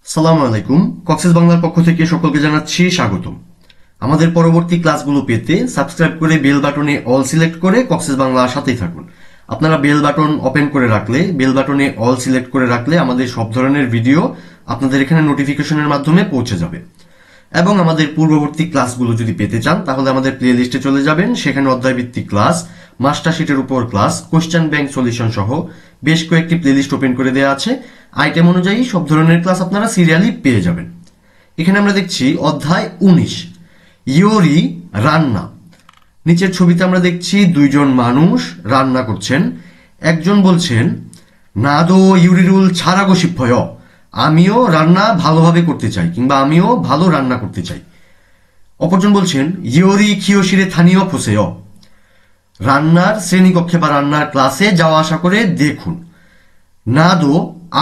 আসসালামু আলাইকুম। কক্সেস বাংলার পক্ষ থেকে সকলকে জানাচ্ছি স্বাগতম। আমাদের পরবর্তী ক্লাসগুলো পেতে সাবস্ক্রাইব করে বেল বাটনে অল সিলেক্ট করে কক্সেস বাংলার সাথেই থাকুন। আপনারা বেল বাটন ওপেন করে রাখলে, বেল বাটনে অল সিলেক্ট করে রাখলে আমাদের সব ধরনের ভিডিও আপনাদের এখানে নোটিফিকেশনের মাধ্যমে পৌঁছে যাবে। এবং আমাদের পূর্ববর্তী ক্লাসগুলো যদি পেতে চান তাহলে আমাদের প্লে লিস্টে চলে যাবেন। সেখানে অধ্যায়ভিত্তিক ক্লাস, মাস্টারশিটের উপর ক্লাস, কোশ্চেন ব্যাংক সলিউশন সহ বেশ কয়েকটি প্লে লিস্ট ওপেন করে দেওয়া আছে। আইটেম অনুযায়ী সব ধরনের ক্লাস আপনারা সিরিয়ালি পেয়ে যাবেন। এখানে আমরা দেখছি অধ্যায় 19 ইয়োরি রান্না। নিচের ছবিতে আমরা দেখছি দুইজন মানুষ রান্না করছেন। একজন বলছেন নাদো ইউরিরুল ছাড়াগো শিপ্পয়, আমিও রান্না ভালোভাবে করতে চাই কিংবা আমিও ভালো রান্না করতে চাই। অপরজন বলছেন ইয়োরি কিয়োশিরে থানিও ফুসেয়, রান্নার শ্রেণীকক্ষে বা রান্নার ক্লাসে যাওয়া আসা করে দেখুন। নাদো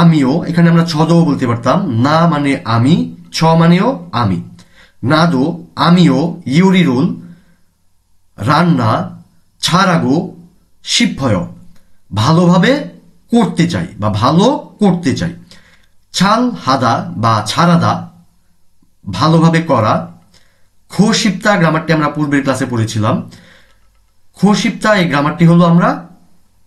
আমিও, এখানে আমরা ছদও বলতে পারতাম, না মানে আমি, ছ মানেও আমি। নাদো আমিও ইয়োরিরুল রান্না ছাড়াগো শিপ্পয়, ভালোভাবে করতে চাই বা ভালো করতে চাই। ছাল হাদা বা ছাড়াদা ভালোভাবে করা। খোশিপ্তা গ্রামারটি আমরা পূর্বের ক্লাসে পড়েছিলাম। খোশিপ্তা এই গ্রামারটি হলো আমরা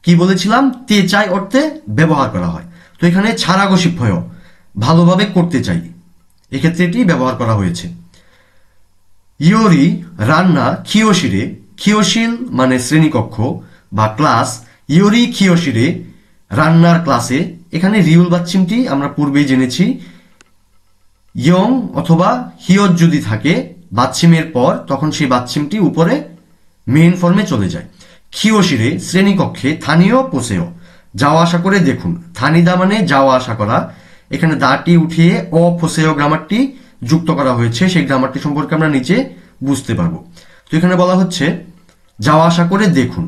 কি বলেছিলাম, তে চাই অর্থে ব্যবহার করা হয়। তো এখানে ছাড়াগো শিপ্পয়, ভালোভাবে করতে চাই, এক্ষেত্রে এটি ব্যবহার করা হয়েছে। ইয়োরি রান্না কিয়োশিরে, কিয়োশিল মানে শ্রেণীকক্ষ বা ক্লাস, ইয়োরি কিয়োশিরে রান্নার ক্লাসে। এখানে রিউল বাচ্চিমটি আমরা পূর্বেই জেনেছি, ইয়ং অথবা হিয়ত যদি থাকে বাচ্চিমের পর তখন সেই বাচ্চিমটি উপরে মেইন ফর্মে চলে যায়। কিয়োশিরে শ্রেণীকক্ষে, থানীয় পোসেও যাওয়া আসা করে দেখুন। থানিদা মানে যাওয়া আসা করা, এখানে দাটি উঠিয়ে অপোসেয় গ্রামারটি যুক্ত করা হয়েছে। সেই গ্রামারটি সম্পর্কে আমরা নিচে বুঝতে পারবো। তো এখানে বলা হচ্ছে যাওয়া আসা করে দেখুন।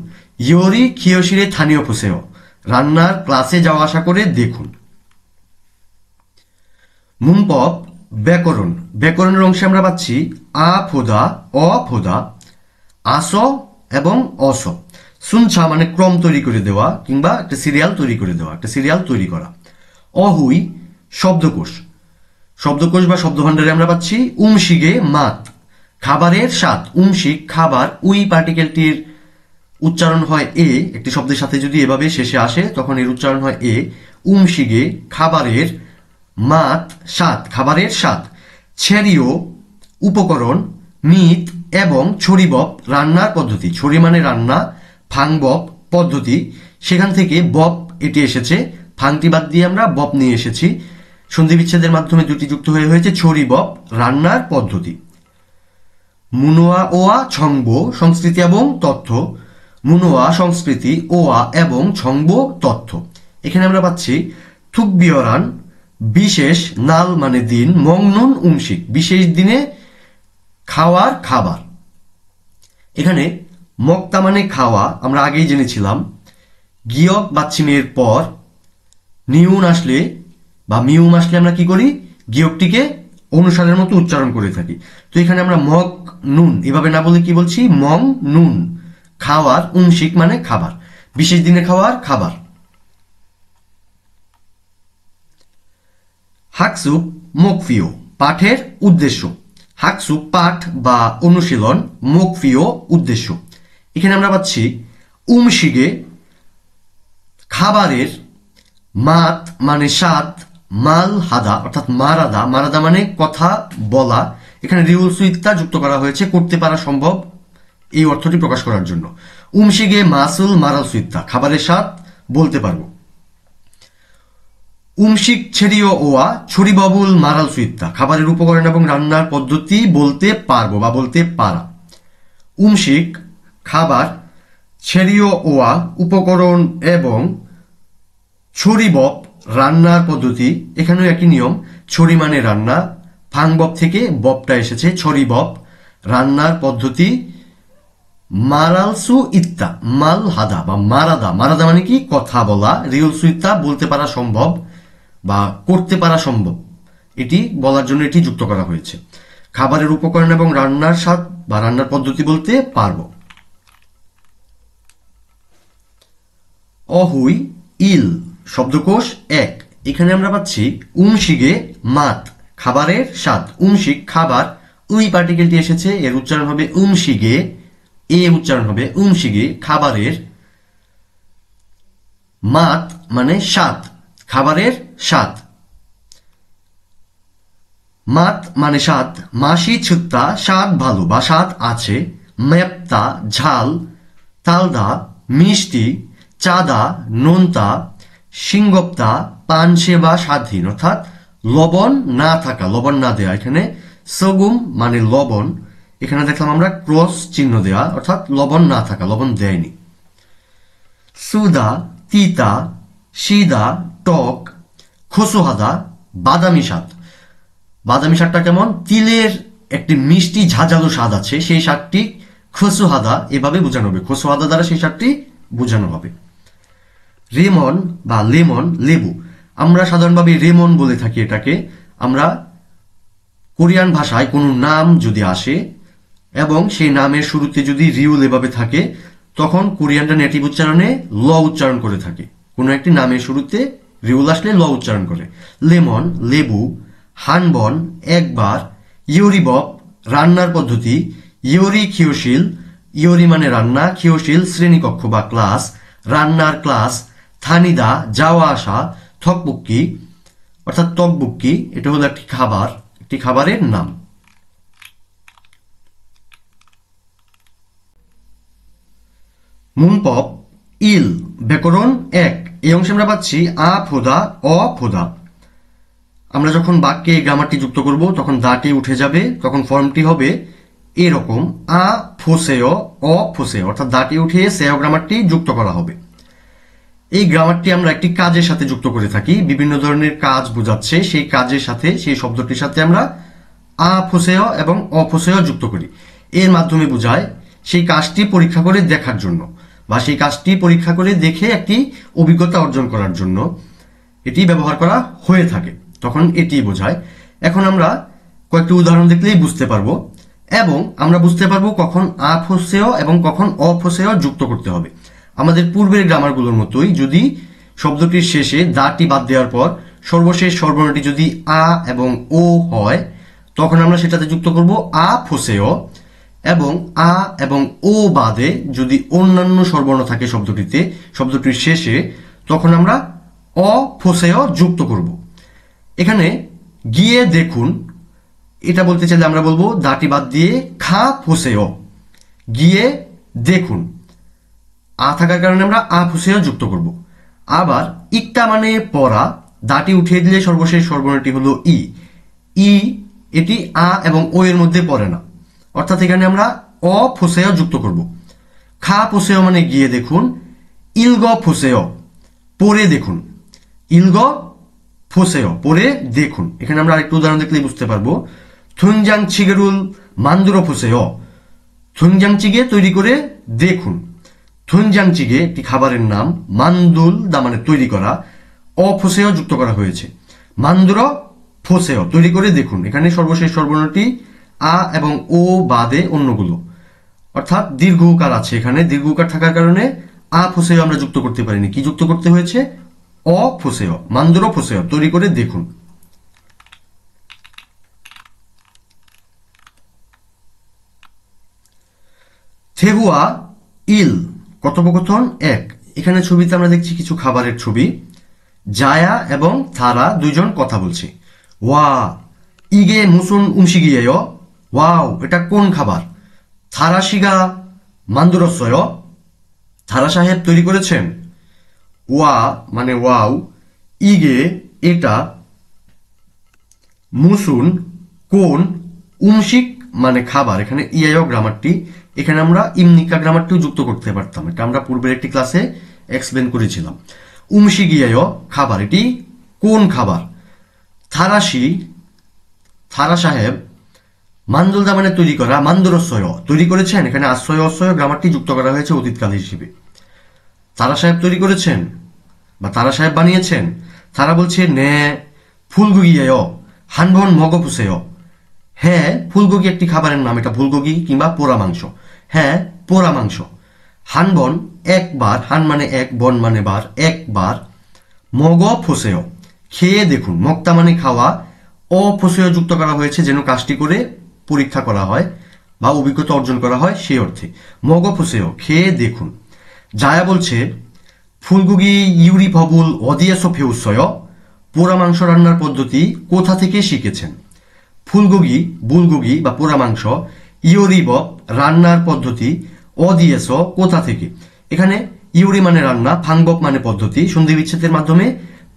ইয়োরি কিয়োশিরে থানীয় পোসেও, রান্নার ক্লাসে যাওয়া আসা করে দেখুন। মুনপপ ব্যাকরণ। ব্যাকরণের অংশে আমরা পাচ্ছি আ ফোদা, অ ফোদা, আস এবং অস। সুনছা মানে ক্রম তৈরি করে দেওয়া কিংবা একটা সিরিয়াল তৈরি করে দেওয়া, একটা সিরিয়াল তৈরি করা। অহুই শব্দকোষ। শব্দকোষ বা শব্দভাণ্ডারে আমরা পাচ্ছি উমশিগে মাত, খাবারের স্বাদ। উমশিক খাবার, উই পার্টিকেলটির উচ্চারণ হয় এ। একটি শব্দের সাথে যদি এভাবে শেষে আসে তখন এর উচ্চারণ হয় এ। উমশিগে খাবারের, মাত স্বাদ, খাবারের স্বাদ। ছেরিও উপকরণ, মিত এবং ছড়িবপ রান্নার পদ্ধতি। ছড়ি মানে রান্না, ফাংবপ পদ্ধতি, সেখান থেকে বপ এটি এসেছে। ফাংটি বাদ দিয়ে আমরা বপ নিয়ে এসেছি। সন্ধি বিচ্ছেদের মাধ্যমে দুটি যুক্ত হয়ে হয়েছে ছড়িবপ রান্নার পদ্ধতি। মুনোয়া ওয়া ছংবো সংস্কৃতি এবং তথ্য। মুনোয়া সংস্কৃতি, ওয়া এবং ছংবো তথ্য। এখানে আমরা পাচ্ছি থুকবিয়রান বিশেষ, নাল মানে দিন, মংনুন উমশিক বিশেষ দিনে খাওয়ার খাবার। এখানে মক্তা মানে খাওয়া আমরা আগেই জেনেছিলাম। গিয়ক বাচ্চিমের পর নিউন আসলে বা মিউম আসলে আমরা কি করি, গিয়কটিকে অনুসারের মতো উচ্চারণ করে থাকি। তো এখানে আমরা মক নুন এভাবে না বলে কি বলছি, মং নুন, খাওয়ার, উমশিক মানে খাবার, বিশেষ দিনে খাওয়ার খাবার। হাকসুপ মোকফিও পাঠের উদ্দেশ্য। হাকসুপ পাঠ বা অনুশীলন, মোকফিও উদ্দেশ্য। এখানে আমরা পাচ্ছি উমশিগে খাবারের, মাত মানে স্বাদ, মাল হাদা অর্থাৎ মারাদা, মারাদা মানে কথা বলা। এখানে রিউল সুইত্তা যুক্ত করা হয়েছে, করতে পারা সম্ভব এই অর্থটি প্রকাশ করার জন্য। উমশিগে মাসুল মারাল সুইত্তা, খাবারের স্বাদ বলতে পারবো। উমশিক ছেড়িও ওয়া ছড়িবাবুল মারাল সুইত্তা, খাবারের উপকরণ এবং রান্নার পদ্ধতি বলতে পারবো বা বলতে পারা। উমশিক খাবার, ছেড়িও ওয়া উপকরণ এবং ছড়িবপ রান্নার পদ্ধতি। এখানেও একই নিয়ম, ছড়ি মানে রান্না, ফাংবপ থেকে বপটা এসেছে, ছড়িবপ রান্নার পদ্ধতি। মারালসু ইত্তা মাল হাদা বা মারাদা, মারাদা মানে কি কথা বলা, রিউলসু ইত্তা বলতে পারা সম্ভব বা করতে পারা সম্ভব, এটি বলার জন্য এটি যুক্ত করা হয়েছে। খাবারের উপকরণ এবং রান্নার স্বাদ বা রান্নার পদ্ধতি বলতে পারবো। অহুই ইল শব্দকোষ এক। এখানে আমরা পাচ্ছি উমশিগে মাত খাবারের স্বাদ, উমশিক খাবার, উই পার্টিকেলটি এসেছে, এর উচ্চারণ হবে উমশিগে, এ উচ্চারণ হবে উমশিগে খাবারের। মাত মানে স্বাদ, খাবারের স্বাদ। মাত মানে স্বাদ, মাসি ছুত্তা স্বাদ ভালো বা স্বাদ আছে, মেপ্তা ঝাল, তালদা মিষ্টি, চাদা নোনতা, সিংগপ্তা পানসে বা স্বাদহীন অর্থাৎ লবণ না থাকা, লবণ না দেয়া। এখানে সগুম মানে লবণ, এখানে দেখলাম আমরা ক্রস চিহ্ন দেয়া অর্থাৎ লবণ না থাকা, লবণ দেয়নি। সুদা তিতা, সিদা টক, খসুহাদা বাদামি স্বাদ। বাদামি স্বাদটা কেমন? তিলের একটি মিষ্টি ঝাঁঝালো স্বাদ আছে, সেই স্বাদটি খসুহাদা এভাবে বোঝানো হবে, খসুহাদা দ্বারা সেই স্বাদটি বোঝানো হবে। রেমন বা লেমন লেবু, আমরা সাধারণভাবে রেমন বলে থাকি এটাকে। আমরা কোরিয়ান ভাষায় কোনো নাম যদি আসে এবং সেই নামের শুরুতে যদি রিউল এভাবে থাকে, তখন কোরিয়ানরা নেটিভ উচ্চারণে ল উচ্চারণ করে থাকে। কোনো একটি নামের শুরুতে রিউল আসলে ল উচ্চারণ করে। লেমন লেবু, হানবন একবার, ইয়োরিবপ রান্নার পদ্ধতি, ইয়োরি খিওশিল, ইয়োরি মানে রান্না, খিওশিল শ্রেণীকক্ষ বা ক্লাস, রান্নার ক্লাস, থানিদা যাওয়া আসা, থকবুক্কি অর্থাৎ তকবুক্কি, এটা হলো একটি খাবার, একটি খাবারের নাম। মুনপপ ইল ব্যাকরণ 1, এই অংশে আমরা পাচ্ছি আ ফোদা অ ফোদা। আমরা যখন বাক্যে এই গ্রামারটি যুক্ত করব তখন দাটি উঠে যাবে, তখন ফর্মটি হবে এরকম আ ফোসেয় অ ফোসেয়, অর্থাৎ দাটি উঠিয়ে সেয় গ্রামারটি যুক্ত করা হবে। এই গ্রামারটি আমরা একটি কাজের সাথে যুক্ত করে থাকি, বিভিন্ন ধরনের কাজ বোঝাচ্ছে, সেই কাজের সাথে সেই শব্দটির সাথে আমরা আ ফোসেয় এবং অফোসেয় যুক্ত করি। এর মাধ্যমে বোঝায় সেই কাজটি পরীক্ষা করে দেখার জন্য বা সেই কাজটি পরীক্ষা করে দেখে একটি অভিজ্ঞতা অর্জন করার জন্য এটি ব্যবহার করা হয়ে থাকে, তখন এটি বোঝায়। এখন আমরা কয়েকটি উদাহরণ দেখলেই বুঝতে পারবো এবং আমরা বুঝতে পারবো কখন আফোসেয় এবং কখন অফোসেয় যুক্ত করতে হবে। আমাদের পূর্বের গ্রামারগুলোর মতোই যদি শব্দটির শেষে দাটি বাদ দেওয়ার পর সর্বশেষ স্বরবর্ণটি যদি আ এবং ও হয়, তখন আমরা সেটাতে যুক্ত করব আফোসেয়, এবং আ এবং ও বাদে যদি অন্যান্য স্বরবর্ণ থাকে শব্দটিতে, শব্দটির শেষে, তখন আমরা অফোসেয় যুক্ত করব। এখানে গিয়ে দেখুন, এটা বলতে চাইলে আমরা বলবো দাটি বাদ দিয়ে খা ফোসেয়, গিয়ে দেখুন। আ থাকার কারণে আমরা আ ফোসেয় যুক্ত করব। আবার ইকটা মানে পড়া, দাটি উঠিয়ে দিলে সর্বশেষ স্বরবর্ণটি হলো ই, ই এটি আ এবং ও এর মধ্যে পড়ে না, অর্থাৎ এখানে আমরা অফোসেয় যুক্ত করব। খা ফোসেয় মানে গিয়ে দেখুন, ইলগ ফোসেয় পড়ে দেখুন, ইলগ ফোসেয় পড়ে দেখুন। এখানে আমরা আরেকটু উদাহরণ দেখলেই বুঝতে পারবো। থুনজাং চিগেরুল মান্দুরো ফোসেয়, থুনজাং চিগে তৈরি করে দেখুন। থুনজাং চিগে একটি খাবারের নাম, মান্দুল দা মানে তৈরি করা, অফোসেয় যুক্ত করা হয়েছে। মান্দুরো ফোসেয় তৈরি করে দেখুন, এখানে সর্বশেষ স্বরবর্ণটি আ এবং ও বাদে অন্যগুলো, অর্থাৎ দীর্ঘ উকার আছে, এখানে দীর্ঘ উকার থাকার কারণে আ ফোসেয় আমরা যুক্ত করতে পারিনি। কি যুক্ত করতে হয়েছে? অফোসেয়, মান্দুরো ফোসেয় তৈরি করে দেখুন। থেহুয়া ইল কথোপকথন 1, এখানে ছবিতে আমরা দেখছি কিছু খাবারের ছবি। জায়া এবং থারা দুইজন কথা বলছে। ওয়া ইগে মুসুন উমশিগিয়েয়, ওয়াও এটা কোন খাবার? থারা শিগা মান্দুরসয়, থারা সাহেব তৈরি করেছেন। ওয়া মানে ওয়াও, ইগে এটা, মুসুন কোন, উমশিক মানে খাবার। এখানে ইয়েয় গ্রামারটি, এখানে আমরা ইমনিকা গ্রামারটিও যুক্ত করতে পারতাম, এটা আমরা পূর্বের একটি ক্লাসে এক্সপ্লেন করেছিলাম। উমশিগিয়েয় খাবার, এটি কোন খাবার? থারাশি থারা সাহেব, মান্দুলদা মানে তৈরি করা, মান্দুরসয় তৈরি করেছেন। এখানে আশ্রয় অশ্রয় গ্রামারটি যুক্ত করা হয়েছে অতীতকাল হিসেবে। তারা সাহেব তৈরি করেছেন বা তারা সাহেব বানিয়েছেন। তারা বলছে নে ফুলগুগিয়েয় হানবন মগপুসেয়, হ্যাঁ ফুলগোগি একটি খাবারের নাম, এটা ফুলগোগি কিংবা পোড়া মাংস, হ্যাঁ পোড়া মাংস। হানবন একবার, হান মানে এক, বন মানে বার, একবার। মগ ফোসেয় খেয়ে দেখুন, মক্তা মানে খাওয়া, অপ্রত্যয় যুক্ত করা হয়েছে যেন কাজটি করে পরীক্ষা করা হয় বা অভিজ্ঞতা অর্জন করা হয় সেই অর্থে। মগপ্রত্যয় খেয়ে দেখুন। জায়া বলছে ফুলগুগি ইউরি ভবুল অদিয়াসো ফেউসয় পোড়া মাংস রান্নার পদ্ধতি কোথা থেকে শিখেছেন? ফুলগুগি বুলগুগি বা পোড়া মাংস ইউরিব রান্নার পদ্ধতি অদিয়েস কোথা থেকে। এখানে ইউরি মানে রান্না, ফাংবপ মানে পদ্ধতি, সন্ধি বিচ্ছেদের মাধ্যমে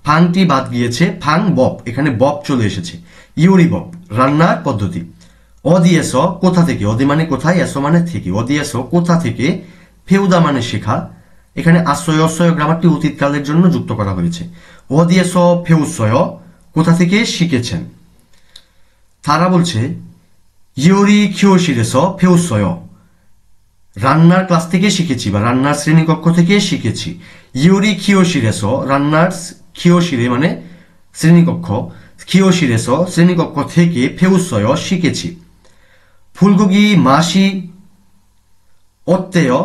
ফাংটি বাদ গিয়েছে, ফাং বপ, এখানে বপ চলে এসেছে। ইউরিবপ রান্নার পদ্ধতি। অদিয়েস কোথা থেকে, অদি মানে কোথায়, এসো মানে থেকে, অদিয়েস কোথা থেকে, ফেউদা মানে শেখা, এখানে আশ্রয় অশ্রয় গ্রামারটি অতীতকালের জন্য যুক্ত করা হয়েছে। অদিয়েস ফেউসয় কোথা থেকে শিখেছেন। তারা বলছে ইউরি খিওশিরেস ফেউসয় রান্নার ক্লাস থেকে শিখেছি বা রান্নার শ্রেণীকক্ষ থেকে শিখেছি। ইউরি খিওশিরেস রান্নার খিওশিরে মানে শ্রেণীকক্ষ, খিওশিরেস শ্রেণীকক্ষ থেকে ফেউসয় শিখেছি। ফুলগুগি মাসি অত্তেয়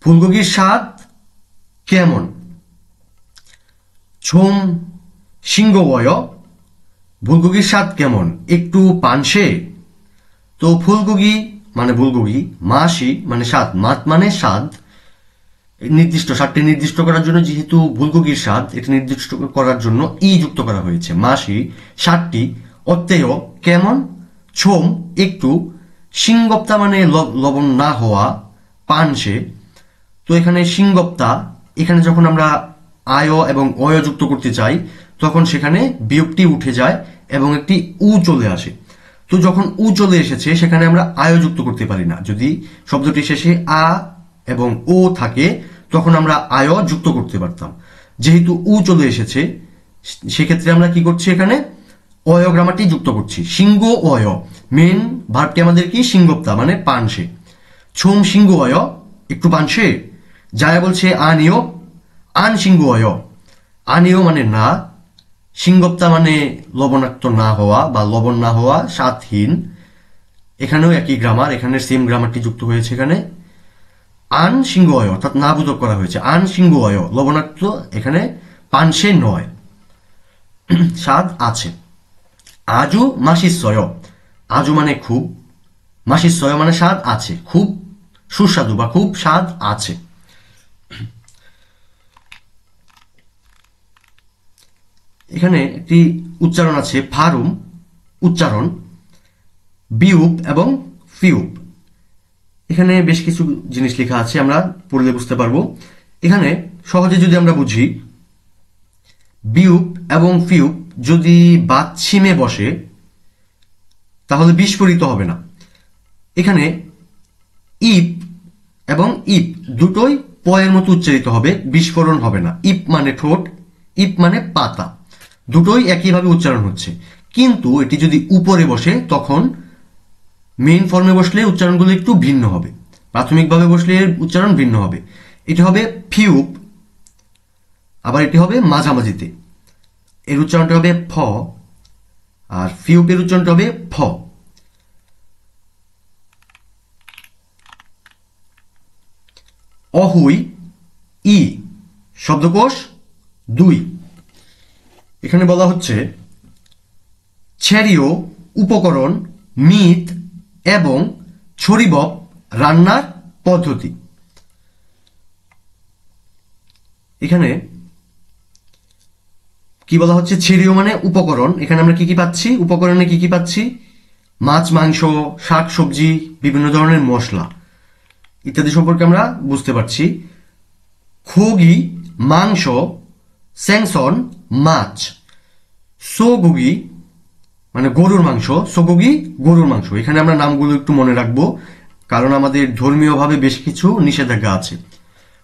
ফুলগুগির স্বাদ কেমন। ছোম সিংহবয় ফুলগুগির স্বাদ কেমন, একটু পানসে। তো ফুলগুগি মানে বুলগুগি, মাসি মানে স্বাদ, মাত মানে স্বাদ, নির্দিষ্ট স্বাদটি নির্দিষ্ট করার জন্য যেহেতু বুলগুগির স্বাদ এটা নির্দিষ্ট করার জন্য ই যুক্ত করা হয়েছে। মাসি স্বাদটি, অত্যেয় কেমন, ছোম একটু, সিংগপ্তা মানে লবণ না হওয়া, পানসে। তো এখানে সিংগপ্তা, এখানে যখন আমরা আয় এবং অয় যুক্ত করতে চাই তখন সেখানে বিয়োগটি উঠে যায় এবং একটি উ চলে আসে। তো যখন উ চলে এসেছে সেখানে আমরা আয় যুক্ত করতে পারি না। যদি শব্দটি শেষে আ এবং ও থাকে তখন আমরা আয় যুক্ত করতে পারতাম। যেহেতু উ চলে এসেছে সেক্ষেত্রে আমরা কি করছি, এখানে অয় গ্রামারটি যুক্ত করছি। সিংহ অয় মেন ভার্বটি আমাদের কি, সিংগপ্তা মানে পানসে। ছোম সিংহ অয় একটু পানসে। জায়া বলছে আনিও আন সিংহ অয়, আনিও মানে না, সিংগপ্তা মানে লবণাক্ত না হওয়া বা লবণ না হওয়া, স্বাদহীন। এখানেও একই গ্রামার, এখানে সেম গ্রামারটি যুক্ত হয়েছে। এখানে আন সিংহ অয় অর্থাৎ না বোধক করা হয়েছে, আন সিংহ অয় লবণাক্ত, এখানে পানসে নয়, স্বাদ আছে। আজু মাসিস্বয়, আজু মানে খুব, মাসিস্বয় মানে স্বাদ আছে, খুব সুস্বাদু বা খুব স্বাদ আছে। এখানে একটি উচ্চারণ আছে, ফারুম উচ্চারণ, বিউপ এবং ফিউপ। এখানে বেশ কিছু জিনিস লেখা আছে, আমরা পড়লে বুঝতে পারবো। এখানে সহজে যদি আমরা বুঝি, বিউপ এবং ফিউপ যদি বাচ্ছিমে বসে তাহলে বিস্ফোরিত হবে না। এখানে ইপ এবং ইপ দুটোই পয়ের মতো উচ্চারিত হবে, বিস্ফোরণ হবে না। ইপ মানে ঠোঁট, ইপ মানে পাতা, দুটোই একইভাবে উচ্চারণ হচ্ছে। কিন্তু এটি যদি উপরে বসে তখন মেইন ফর্মে বসলে উচ্চারণগুলো একটু ভিন্ন হবে, প্রাথমিকভাবে বসলে উচ্চারণ ভিন্ন হবে। এটি হবে ফিউপ, আবার এটি হবে মাঝামাঝিতে, এর উচ্চারণটা হবে ফ, আর ফিউপের উচ্চারণটা হবে ফ। অহুই ই শব্দকোষ 2। এখানে বলা হচ্ছে ছেড়িও উপকরণ, মিট এবং ছড়িবপ রান্নার পদ্ধতি। এখানে কি বলা হচ্ছে, ছেড়িও মানে উপকরণ। এখানে আমরা কি কি পাচ্ছি, উপকরণে কি কি পাচ্ছি, মাছ মাংস শাক সবজি বিভিন্ন ধরনের মশলা ইত্যাদি সম্পর্কে আমরা বুঝতে পারছি। খোগি মাংস, স্যাংসন মাছ, সোগুগি মানে গরুর মাংস, সোগুগি গরুর মাংস। এখানে আমরা নামগুলো একটু মনে রাখবো কারণ আমাদের ধর্মীয়ভাবে বেশ কিছু নিষেধাজ্ঞা আছে।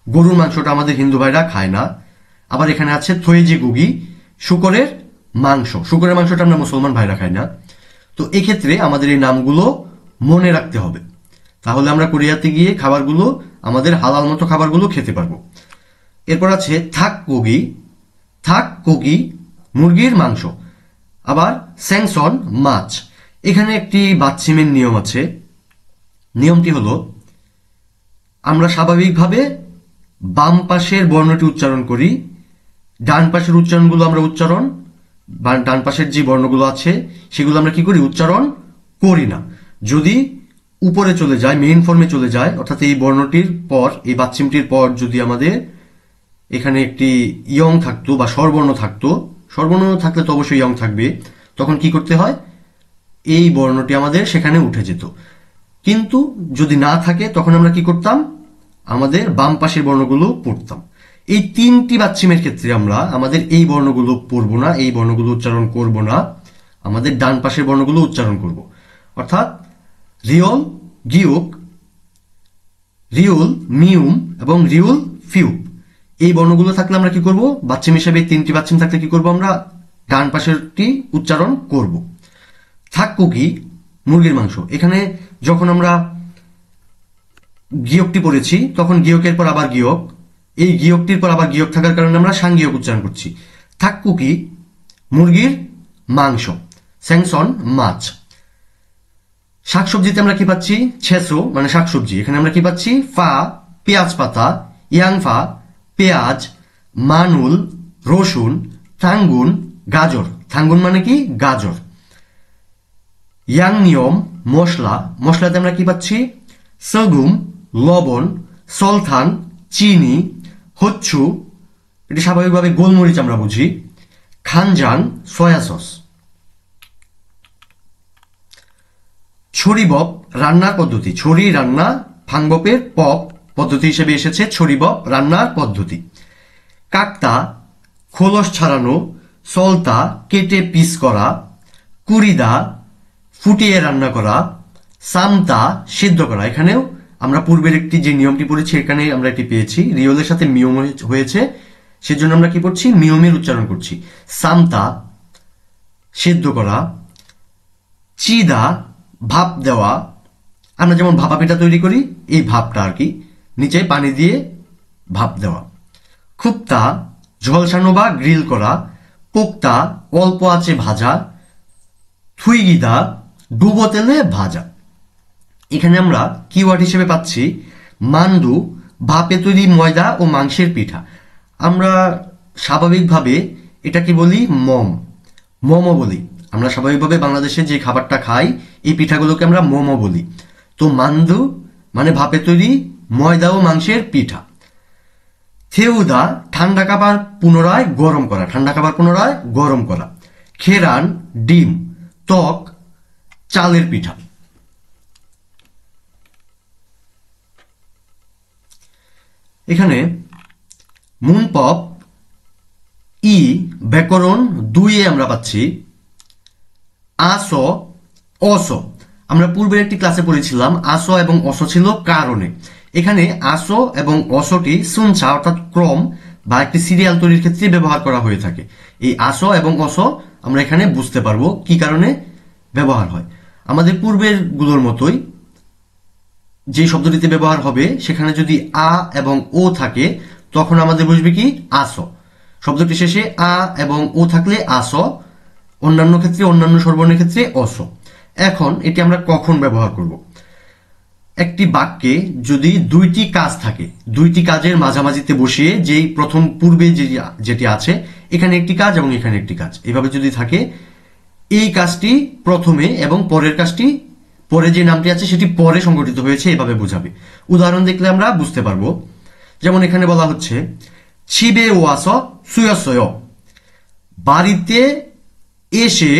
গরুর মাংসটা আমাদের হিন্দু ভাইরা খায় না। আবার এখানে আছে থইজি গুগি শুকরের মাংস, শুকরের মাংসটা আমরা মুসলমান ভাইরা খাই না। তো এক্ষেত্রে আমাদের এই নামগুলো মনে রাখতে হবে, তাহলে আমরা কোরিয়াতে গিয়ে খাবারগুলো আমাদের হালাল মতো খাবারগুলো খেতে পারবো। এরপর আছে থাক কোগি, থাক কোগি মুরগির মাংস, আবার স্যাংসন মাছ। এখানে একটি বাচ্চিমের নিয়ম আছে। নিয়মটি হলো আমরা স্বাভাবিকভাবে বাম পাশের বর্ণটি উচ্চারণ করি, ডান পাশের উচ্চারণগুলো আমরা উচ্চারণ ডান পাশের যে বর্ণগুলো আছে সেগুলো আমরা কি করি, উচ্চারণ করি না। যদি উপরে চলে যায়, মেইন ফর্মে চলে যায়, অর্থাৎ এই বর্ণটির পর, এই বাচ্চিমটির পর যদি আমাদের এখানে একটি ইয়ং থাকতো বা স্বরবর্ণ থাকতো, স্বরবর্ণ থাকলে তো অবশ্যই ইয়ং থাকবে, তখন কি করতে হয়, এই বর্ণটি আমাদের সেখানে উঠে যেত। কিন্তু যদি না থাকে তখন আমরা কি করতাম, আমাদের বাম পাশের বর্ণগুলো পড়তাম। এই তিনটি বাচ্চিমের ক্ষেত্রে আমরা আমাদের এই বর্ণগুলো পড়ব না, এই বর্ণগুলো উচ্চারণ করব না, আমাদের ডান পাশের বর্ণগুলো উচ্চারণ করব। অর্থাৎ রিওল গিউক, রিউল মিউম এবং রিউল ফিউপ, এই বর্ণগুলো থাকলে আমরা কি করব, বাচ্চিম হিসেবে তিনটি বাচ্চিম থাকলে কি করব, আমরা ডান পাশেরটি উচ্চারণ করব। থাককুকি মুরগির মাংস, এখানে যখন আমরা গিয়কটি পড়েছি তখন গিয়কের পর আবার গিয়ক, এই গিয়কটির পর আবার গিয়ক থাকার কারণে আমরা সাংগিয়ক উচ্চারণ করছি। থাককুকি মুরগির মাংস, স্যাংসন মাছ। শাকসবজিতে আমরা কি পাচ্ছি, ছেসো মানে শাকসবজি, এখানে আমরা কি পাচ্ছি, ফা পেঁয়াজ পাতা, ইয়াংফা পেঁয়াজ, মানুল রসুন, থাঙ্গুন গাজর, থাঙ্গুন মানে কি গাজর। ইয়াং নিয়ম মশলা, মশলাতে আমরা কি পাচ্ছি, সগুম লবণ, সলথান চিনি, হচ্ছু এটি স্বাভাবিকভাবে গোলমরিচ আমরা বুঝি, খানজান সয়া সস। ছড়িবপ রান্নার পদ্ধতি, ছড়ি রান্না, ফাংবপের পপ পদ্ধতি হিসেবে এসেছে ছড়িবপ রান্নার পদ্ধতি। কাকতা খোলস ছাড়ানো, সলতা কেটে পিস করা, কুড়িদা ফুটিয়ে রান্না করা, সামতা সিদ্ধ করা। এখানেও আমরা পূর্বের একটি যে নিয়মটি পড়েছি এখানে আমরা এটি পেয়েছি, রিওলের সাথে মিয়ম হয়েছে, সেজন্য আমরা কি করছি, মিয়মের উচ্চারণ করছি। সামতা সিদ্ধ করা, চিদা ভাপ দেওয়া, আমরা যেমন ভাপা পিঠা তৈরি করি এই ভাপটা আর কি, নিচে পানি দিয়ে ভাপ দেওয়া। খুপ্তা ঝলসানো বা গ্রিল করা, পোক্তা অল্প আঁচে ভাজা, থুইগিদা ডুবো তেলে ভাজা। এখানে আমরা কিওয়ার্ড হিসেবে পাচ্ছি মান্দু ভাপে তৈরি ময়দা ও মাংসের পিঠা। আমরা স্বাভাবিকভাবে এটাকে বলি মোমো বলি, আমরা স্বাভাবিকভাবে বাংলাদেশে যে খাবারটা খাই এই পিঠাগুলোকে আমরা মোমো বলি। তো মান্দু মানে ভাপে তৈরি ময়দা ও মাংসের পিঠা। থেউদা ঠান্ডা খাবার পুনরায় গরম করা, ঠান্ডা খাবার পুনরায় গরম করা। খেরান ডিম, ত্বক চালের পিঠা। এখানে মুনপপ ই ব্যাকরণ 2 আমরা পাচ্ছি আস অস। আমরা পূর্বের একটি ক্লাসে পড়েছিলাম আস এবং অস ছিল কারণে, এখানে আস এবং অসটি সুনসা অর্থাৎ ক্রম বা একটি সিরিয়াল তৈরির ক্ষেত্রে ব্যবহার করা হয়ে থাকে। এই আস এবং অস আমরা এখানে বুঝতে পারবো কি কারণে ব্যবহার হয়। আমাদের পূর্বের গুলোর মতোই যে শব্দটিতে ব্যবহার হবে সেখানে যদি আ এবং ও থাকে তখন আমাদের বুঝবে কি আস, শব্দটি শেষে আ এবং ও থাকলে আস, অন্যান্য ক্ষেত্রে অন্যান্য স্বরবর্ণের ক্ষেত্রে অস। এখন এটি আমরা কখন ব্যবহার করব, একটি বাক্যে যদি দুইটি কাজ থাকে, দুইটি কাজের মাঝামাঝিতে বসিয়ে যেই প্রথম পূর্বে যেটি আছে এখানে একটি কাজ এবং এখানে একটি কাজ, এভাবে যদি থাকে এই কাজটি প্রথমে এবং পরের কাজটি পরে যে নামটি আছে সেটি পরে সংগঠিত হয়েছে এভাবে বোঝাবে। উদাহরণ দেখলে আমরা বুঝতে পারবো। যেমন এখানে বলা হচ্ছে ছিবে ওয়াস সুয়সয়, বাড়িতে এসে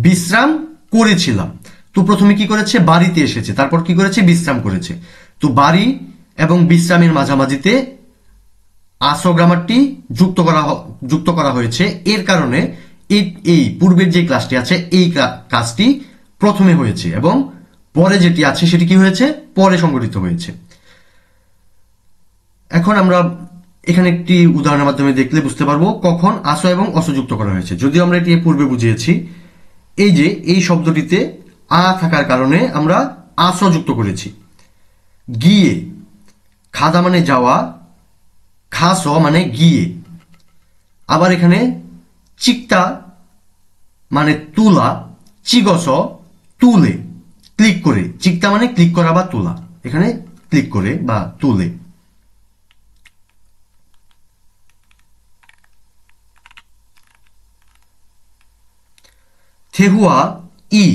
বিশ্রাম করেছিলাম। তো প্রথমে কি করেছে, বাড়িতে এসেছে, তারপর কি করেছে, বিশ্রাম করেছে। তো বাড়ি এবং বিশ্রামের মাঝামাঝিতে আস গ্রামারটি যুক্ত করা হয়েছে, এর কারণে এই পূর্বের যে ক্লাসটি আছে এই কাজটি প্রথমে হয়েছে এবং পরে যেটি আছে সেটি কি হয়েছে, পরে সংগঠিত হয়েছে। এখন আমরা এখানে একটি উদাহরণের মাধ্যমে দেখলে বুঝতে পারবো কখন আস এবং অস যুক্ত করা হয়েছে। যদিও আমরা এটি পূর্বে বুঝিয়েছি, এই যে এই শব্দটিতে আ থাকার কারণে আমরা আস যুক্ত করেছি। গিয়ে খাদা মানে যাওয়া, খাস মানে গিয়ে। আবার এখানে চিকতা মানে তুলা, চিগস তুলে, ক্লিক করে, চিকতা মানে ক্লিক করা বা তোলা, এখানে ক্লিক করে বা তুলে। থেহুয়া ই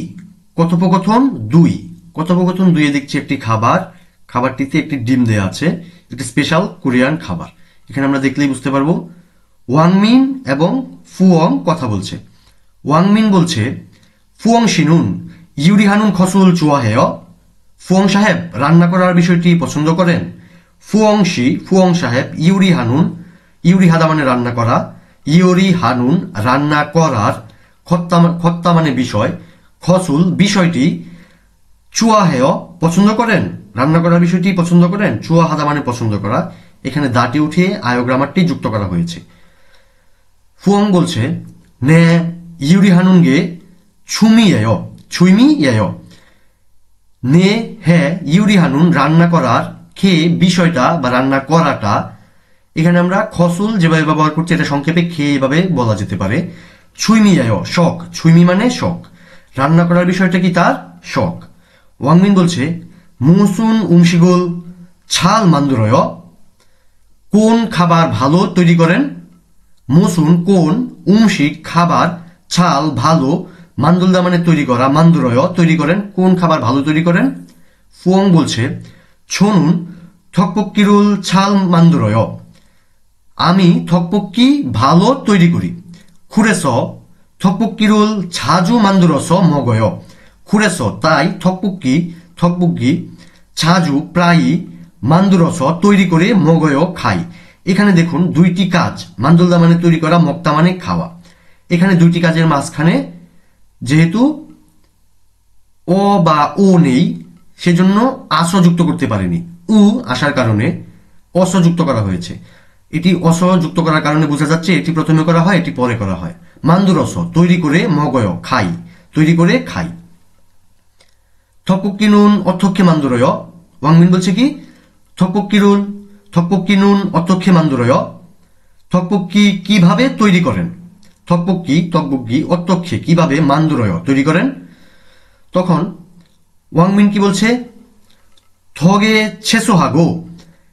কথোপকথন 2, কথোপকথন 2 দেখছি একটি খাবার, খাবারটিতে একটি ডিম দেয়া আছে, একটি স্পেশাল কোরিয়ান খাবার। এখানে আমরা দেখলেই বুঝতে পারবো ওয়াংমিন এবং ফুয়ং কথা বলছে। ওয়াংমিন বলছে ফুয়ং শিনুন ইউরি হানুন খসুল চুয়াহেয়, ফুয়ং সাহেব রান্না করার বিষয়টি পছন্দ করেন। ফুয়ং সাহেব ইউরি হানুন, ইউরি হাদা মানে রান্না করা, ইউরি হানুন রান্না করার, খত্তা মানে বিষয়, খসুল বিষয়টি, চুয়াহেয় পছন্দ করেন, রান্না করার বিষয়টি পছন্দ করেন, চুয়া হাদা মানে পছন্দ করা। এখানে দাটি উঠিয়ে আয়োগ্রামারটি যুক্ত করা হয়েছে। ফুয়ং বলছে নে ইউরি হানুনগে ছুইমিয়েয়, নে হ্যাঁ ইউরি হানুন রান্না করার, খে বিষয়টা বা রান্না করাটা। এখানে আমরা খসুল যেভাবে ব্যবহার করছি এটা সংক্ষেপে খে এভাবে বলা যেতে পারে। ছুইমিয়েয় শখ, ছুইমি মানে শখ, রান্না করার বিষয়টা কি তার শখ। ওয়াংমিন বলছে মুসুন উমশিগুল ছাল মান্দুরয়, কোন খাবার ভালো তৈরি করেন। মুসুন কোন, উমশিক খাবার, ছাল ভালো, মান্দুলদা মানে তৈরি করা, মান্দুরয় তৈরি করেন, কোন খাবার ভালো তৈরি করেন। ফুয়ং বলছে ছনুন থকপক্কিরুল ছাল মান্দুরয়, আমি থকপক্কি ভালো তৈরি করি। খুরেস থকপক্কিরুল ছাজু মান্দুরস মগয়, খুরেস তাই, থকপক্কি ছাজু প্রায়ই, মান্দুরস তৈরি করে, মগয় খাই। এখানে দেখুন দুইটি কাজ, মান্দুলদা মানে তৈরি করা, মক্তা মানে খাওয়া। এখানে দুইটি কাজের মাঝখানে যেহেতু অ বা ও নেই সেজন্য আস যুক্ত করতে পারেনি, উ আসার কারণে অস যুক্ত করা হয়েছে। এটি অস যুক্ত করার কারণে বোঝা যাচ্ছে এটি প্রথমে করা হয়, এটি পরে করা হয়। মান্দুরস তৈরি করে, মগয় খাই, তৈরি করে খাই। থকপক্কি নুন অর্থক্ষে মান্দুরয়, ওয়াংমিন বলছে কি থকপক্কি নুন অর্থক্ষে মান্দুরয়, থকপক্কি কিভাবে তৈরি করেন, থকপক্কি অর্থক্ষে কিভাবে, মান্দুরয় তৈরি করেন। তখন ওয়াংমিন কি বলছে থগে ছেসোহাগো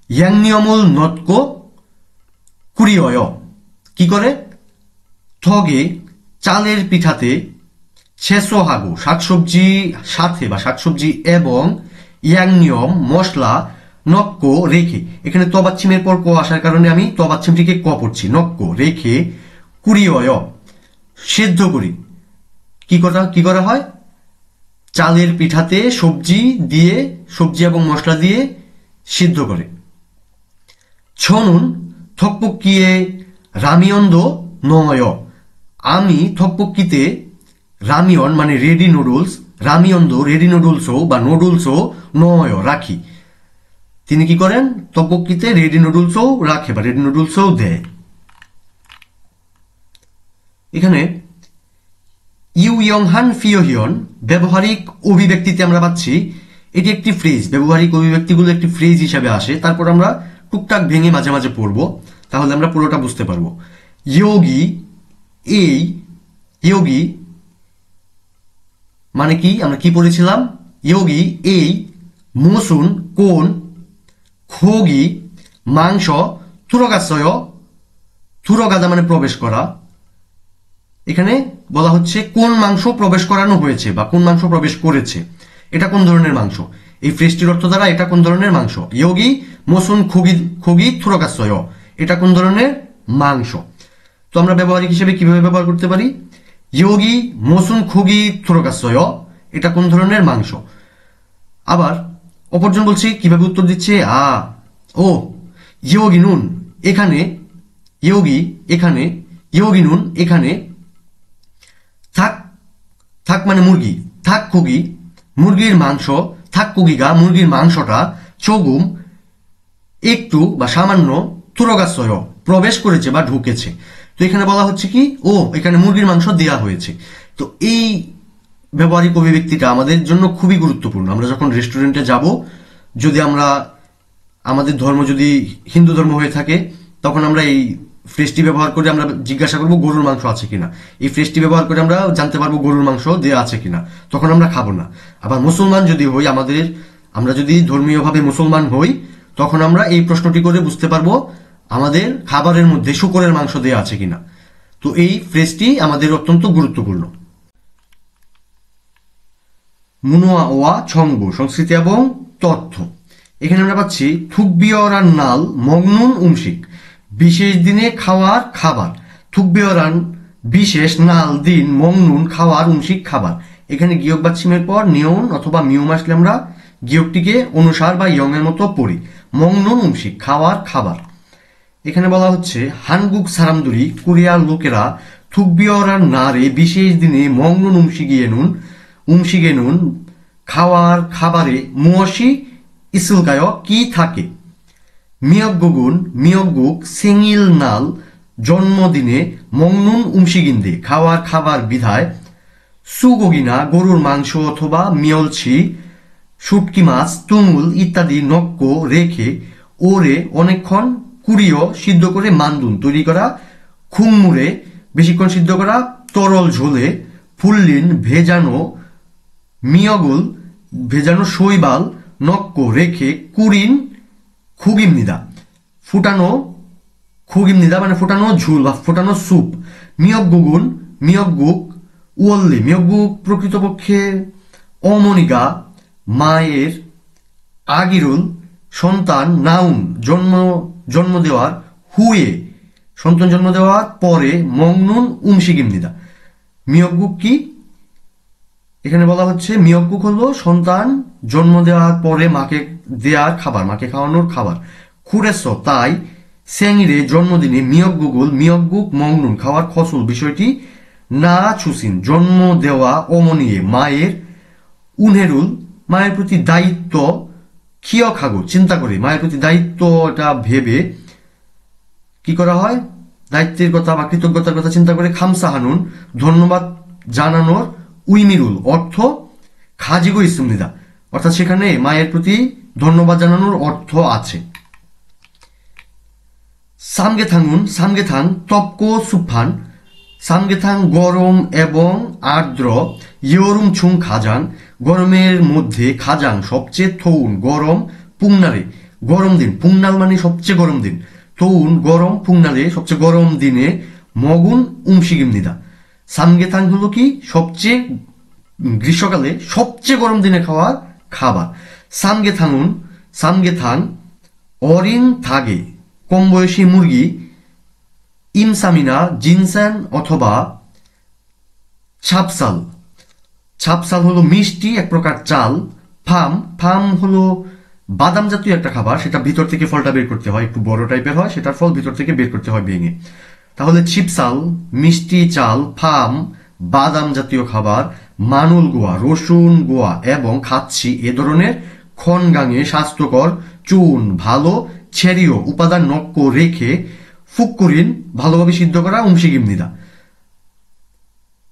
ইয়াংনিয়মুল নটকো কুরিয়য়, কি করে, থগে চালের পিঠাতে, ছেসোহাগো শাকসবজি সাথে বা শাকসবজি এবং, ইয়াংনিয়ম মশলা, নক্কো রেখে, এখানে তবাচ্ছিমের পর ক আসার কারণে আমি তবাচ্ছিমটিকে ক পড়ছি, নক্কো রেখে, কুরিয়য় সেদ্ধ করি। কি করা হয়, চালের পিঠাতে সবজি এবং মশলা দিয়ে সিদ্ধ করে। ছনুন থকপক্কিয়ে রামিয়ন্দো নয়, আমি থকপক্কিতে রামিয়ন মানে রেডি নুডলস, রামিয়ন্দো রেডি নুডলসও বা নুডলসও নয় রাখি। তিনি কি করেন, থকপক্কিতে রেডি নুডলসও রাখে বা রেডি নুডলসও দেয়। এখানে ইউ ইয়ংহান ফিওহিয়ন ব্যবহারিক অভিব্যক্তিতে আমরা পাচ্ছি এটি একটি ফ্রেজ, ব্যবহারিক অভিব্যক্তিগুলো একটি ফ্রেজ হিসাবে আসে। তারপর আমরা টুকটাক ভেঙে মাঝে মাঝে পড়ব, তাহলে আমরা পুরোটা বুঝতে পারবো। ইয়োগি মানে কি, আমরা কি পড়েছিলাম, ইয়োগি এই, মুসুন কোন, খোগি মাংস, থুরগাসয় থুরগাদা মানে প্রবেশ করা। এখানে বলা হচ্ছে কোন মাংস প্রবেশ করানো হয়েছে বা কোন মাংস প্রবেশ করেছে, এটা কোন ধরনের মাংস। এই ফ্রেজটির অর্থ দ্বারা এটা কোন ধরনের মাংস, ইয়োগি মোসুন খোগি থুরগাসয়, এটা কোন ধরনের মাংস। তো আমরা ব্যবহারিক হিসেবে কিভাবে ব্যবহার করতে পারি, ইয়োগি মোসুন খোগি থুরগাসয়, এটা কোন ধরনের মাংস। আবার অপরজন বলছে কিভাবে উত্তর দিচ্ছে, ইয়োগি নুন এখানে, ইয়োগি নুন এখানে, থাক মানে মুরগি, থাক খুগি মুরগির মাংস, থাক কুগিগা মুরগির মাংসটা, চগুম একটু বা সামান্য, থুরগাসয় প্রবেশ করেছে বা ঢুকেছে। তো এখানে বলা হচ্ছে কি, এখানে মুরগির মাংস দেয়া হয়েছে। তো এই ব্যবহারিক অভিব্যক্তিটা আমাদের জন্য খুবই গুরুত্বপূর্ণ। আমরা যখন রেস্টুরেন্টে যাব, যদি আমরা আমাদের ধর্ম যদি হিন্দু ধর্ম হয়ে থাকে, তখন আমরা এই ফ্রেজটি ব্যবহার করে আমরা জিজ্ঞাসা করবো গরুর মাংস আছে কিনা। এই ফ্রেজটি ব্যবহার করে আমরা জানতে পারবো গরুর মাংস দেওয়া আছে কিনা, তখন আমরা খাবো না। আবার মুসলমান যদি হই, আমরা যদি ধর্মীয়ভাবে মুসলমান হই, তখন আমরা এই প্রশ্নটি করে বুঝতে পারবো আমাদের খাবারের মধ্যে শূকরের মাংস দেওয়া আছে কিনা। তো এই ফ্রেজটি আমাদের অত্যন্ত গুরুত্বপূর্ণ। মুনোয়া ওয়া ছঙ্গ সংস্কৃতি এবং তথ্য। এখানে আমরা পাচ্ছি থুকবিয়রান নাল মগনুন উমশিক বিশেষ দিনে খাওয়ার খাবার। থুকবিয়রান বিশেষ, নাল দিন, মগনুন খাওয়ার, উমশিক খাবার। এখানে গিয়ক বাচ্ছিমের পর নিয়ন অথবা মিউম আসলে আমরা গিয়কটিকে অনুসার বা ইয়ং এর মতো পড়ি। মগনুন উমশিক খাওয়ার খাবার। এখানে বলা হচ্ছে হানগুক সারামদুরি কোরিয়ার লোকেরা থুকবিয়রান নারে বিশেষ দিনে মগনুন উমশিগেনুন খাওয়ার খাবারে মুয়সি ইসুলকায় কি থাকে। মিয়গুক সেঙিল নাল জন্মদিনে মগনুন উমশিগিন্দে খাওয়ার খাবার বিধায় সুগগিনা গরুর মাংস অথবা মিয়লছি, শুটকি মাছ, তুমুল ইত্যাদি নক্ক রেখে ওরে অনেকক্ষণ কুড়িয়ে সিদ্ধ করে মান্দুন তৈরি করা, খুংমুড়ে বেশিক্ষণ সিদ্ধ করা, তরল ঝোলে, ফুল্লিন ভেজানো, মিয়গুল ভেজানো শৈবাল নক্ক রেখে কুরিন খুগিমনিদা ফুটানো, খুগিমনিদা মানে ফুটানো ঝুল বা ফুটানো স্যুপ। মিয়গুক উল্লি মিয়গুক প্রকৃতপক্ষে অমনিকা মায়ের আগিরুল সন্তান নাউন জন্ম দেওয়ার হুয়ে সন্তান জন্ম দেওয়ার পরে মগনুন উমশিগিমনিদা। মিয়গুক কি? এখানে বলা হচ্ছে মিয়গুক হলো সন্তান জন্ম দেওয়ার পরে মাকে দেওয়ার খাবার, মাকে খাওয়ানোর খাবার। খুরেস তাই সেঙিরে জন্মদিনে মিয়গুক মগনুন খাওয়ার খসুল বিষয়টি না ছুসিন জন্ম দেওয়া অমনিয়ে মায়ের উনহেরুল মায়ের প্রতি দায়িত্ব ক্ষিয় খাগো চিন্তা করে, মায়ের প্রতি দায়িত্বটা ভেবে কি করা হয়, দায়িত্বের কথা বা কৃতজ্ঞতার কথা চিন্তা করে খামসাহানুন ধন্যবাদ জানানোর উইমিরুল অর্থ খাজিগো ইসুমনিদা, অর্থাৎ সেখানে মায়ের প্রতি ধন্যবাদ জানানোর অর্থ আছে। সামগেথাং তপকো সুফান। সামগেথাং গরম এবং আর্দ্র, ইয়রুম ছুং খাজাং গরমের মধ্যে, খাজাং সবচেয়ে, থৌন গরম, পুংনারে গরম দিন, পুংনাল মানে সবচেয়ে গরম দিন, থৌন গরম, পুংনারে সবচেয়ে গরম দিনে, মগুন উমশিগিমনিদা। সামগেথাং হলো কি সবচেয়ে গ্রীষ্মকালে সবচেয়ে গরম দিনে খাওয়ার খাবার। সামগেথাং অরিন থাগে কম বয়সী মুরগি, ইমসামিনা জিনসান অথবা ছাপসাল হলো মিষ্টি এক প্রকার চাল। ফাম হলো বাদাম জাতীয় একটা খাবার, সেটা ভিতর থেকে ফলটা বের করতে হয়, একটু বড় টাইপের হয়, সেটার ফল ভিতর থেকে বের করতে হয় ভেঙে। তাহলে ছিপসাল মিষ্টি চাল, ফাম বাদাম জাতীয় খাবার, মানুল গোয়া রসুন গোয়া এবং খাচ্ছি এ ধরনের খনগাঙে স্বাস্থ্যকর চুন ভালো ছেড়িও উপাদান নক্ক রেখে ফুক্কুরিন ভালোভাবে সিদ্ধ করা উমশিগিমনিদা,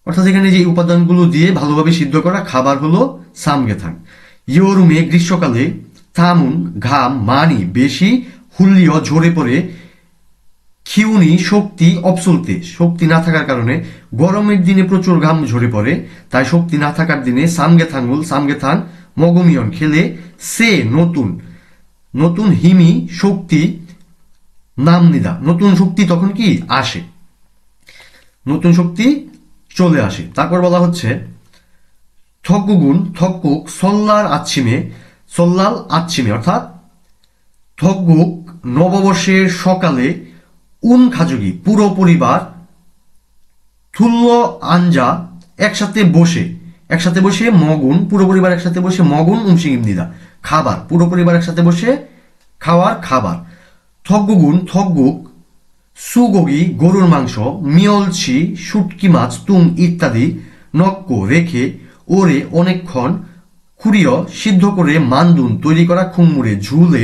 অর্থাৎ এখানে যে উপাদানগুলো দিয়ে ভালোভাবে সিদ্ধ করা খাবার হলো সামগেথাং। ইয়োরুমে গ্রীষ্মকালে, থামুন ঘাম মানি বেশি, হুল্লিও ঝরে পড়ে, খিউনি শক্তি অপসলতে শক্তি না থাকার কারণে, গরমের দিনে প্রচুর ঘাম ঝরে পড়ে তাই শক্তি না থাকার দিনে সামগেথাং মগমিয়ন খেলে সে নতুন হিমি শক্তি নামনিদা, নতুন শক্তি তখন কি আসে, নতুন শক্তি চলে আসে। তারপর বলা হচ্ছে থকুক সল্লাল আচ্ছিমে অর্থাৎ থকুক নববর্ষের সকালে, উন খাজুগি পুরো পরিবার, থুল্ল আঞ্জা একসাথে বসে মগুন পুরো পরিবার একসাথে বসে, মগুন উমশিগিমনিদা খাবার, পুরো পরিবার একসাথে বসে খাওয়ার খাবার। থকুক সুগগি গরুর মাংস, মিয়লছি শুটকি মাছ, তুং ইত্যাদি নক্ক রেখে ওরে অনেকক্ষণ খুঁড়িয়ে সিদ্ধ করে মান্দুন তৈরি করা খুমুড়ে ঝুলে,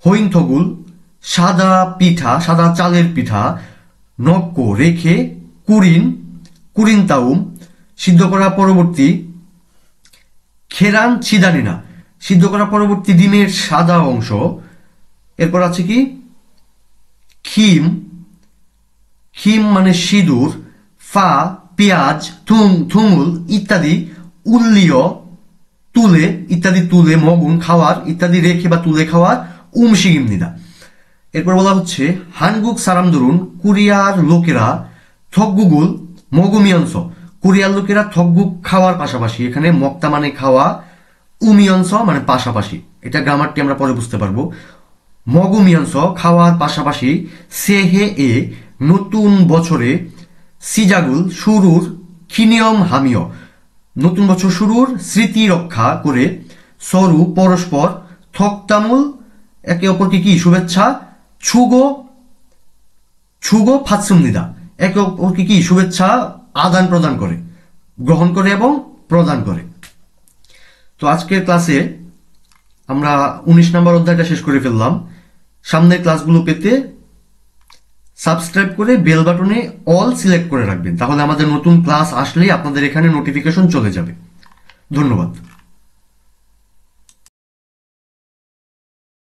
হৈংথগুল সাদা চালের পিঠা নক্ক রেখে কুরিন তাউম সিদ্ধ করা পরবর্তী, খেরান ছিদানিনা সিদ্ধ করা পরবর্তী ডিমের সাদা অংশ। এরপর আছে কি খিম মানে সিঁদুর, ফা পেঁয়াজ, থুমুল ইত্যাদি, উল্লিয় তুলে মগুন খাওয়ার ইত্যাদি রেখে বা তুলে খাওয়ার উমশিগিমনিদা। এরপর বলা হচ্ছে হানগুক সারামদুরুন কোরিয়ার লোকেরা থকগুগুল মগুমিয়াংস কোরিয়ার লোকেরা থকগুক খাওয়ার পাশাপাশি, এখানে মক্তা মানে খাওয়া, উমিয়ংস মানে পাশাপাশি, এটা গ্রামারটি আমরা পরে বুঝতে পারবো। মগুমিয়ংস খাওয়ার পাশাপাশি, সেহে এ নতুন বছরে, সিজাগুল শুরুর, খিনিয়ম হামিয় নতুন বছর শুরুর স্মৃতি রক্ষা করে, সরু পরস্পর, থকতামুল একে অপরকে কি শুভেচ্ছা, ছুগো ছুগো ফাৎসুমনিদা একে অপরকে কি শুভেচ্ছা আদান প্রদান করে, গ্রহণ করে এবং প্রদান করে। তো আজকের ক্লাসে আমরা 19 নম্বর অধ্যায়টা শেষ করে ফেললাম। সামনের ক্লাসগুলো পেতে সাবস্ক্রাইব করে বেল বাটনে অল সিলেক্ট করে রাখবেন, তাহলে আমাদের নতুন ক্লাস আসলেই আপনাদের এখানে নোটিফিকেশন চলে যাবে। ধন্যবাদ।